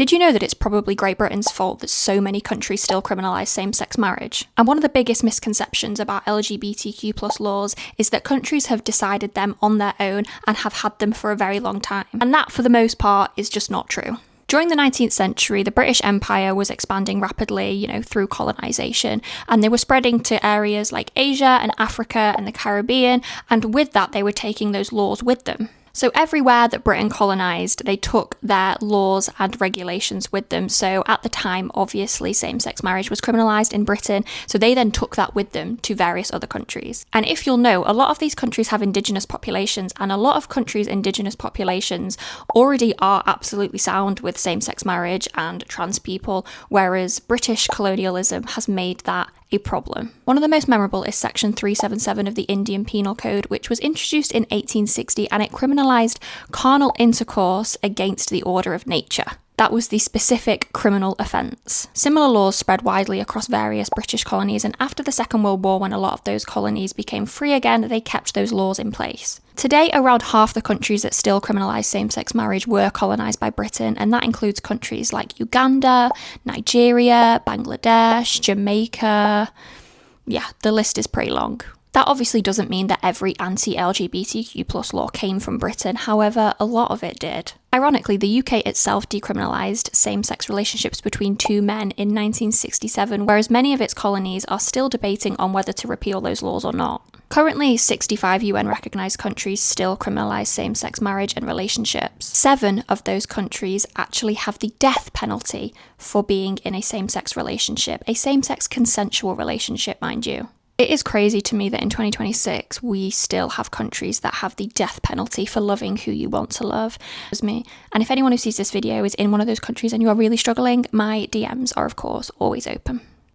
Did you know that it's probably Great Britain's fault that so many countries still criminalise same-sex marriage? And one of the biggest misconceptions about LGBTQ+ laws is that countries have decided them on their own and have had them for a very long time. And that, for the most part, is just not true. During the 19th century, the British Empire was expanding rapidly, through colonisation, and they were spreading to areas like Asia and Africa and the Caribbean, and with that they were taking those laws with them. So everywhere that Britain colonised, they took their laws and regulations with them. So at the time, obviously, same-sex marriage was criminalised in Britain, so they then took that with them to various other countries. And if you'll know, a lot of these countries have indigenous populations, and a lot of countries' indigenous populations already are absolutely sound with same-sex marriage and trans people, whereas British colonialism has made that a problem. One of the most memorable is Section 377 of the Indian Penal Code, which was introduced in 1860, and it criminalised carnal intercourse against the order of nature. That was the specific criminal offence. Similar laws spread widely across various British colonies, and after the Second World War, when a lot of those colonies became free again, they kept those laws in place. Today, around half the countries that still criminalise same-sex marriage were colonised by Britain, and that includes countries like Uganda, Nigeria, Bangladesh, Jamaica. Yeah, the list is pretty long. That obviously doesn't mean that every anti-LGBTQ+ law came from Britain, however, a lot of it did. Ironically, the UK itself decriminalised same-sex relationships between two men in 1967, whereas many of its colonies are still debating on whether to repeal those laws or not. Currently, 65 UN-recognised countries still criminalise same-sex marriage and relationships. 7 of those countries actually have the death penalty for being in a same-sex relationship, a same-sex consensual relationship, mind you. It is crazy to me that in 2026, we still have countries that have the death penalty for loving who you want to love, as me. And if anyone who sees this video is in one of those countries and you are really struggling, my DMs are, of course, always open.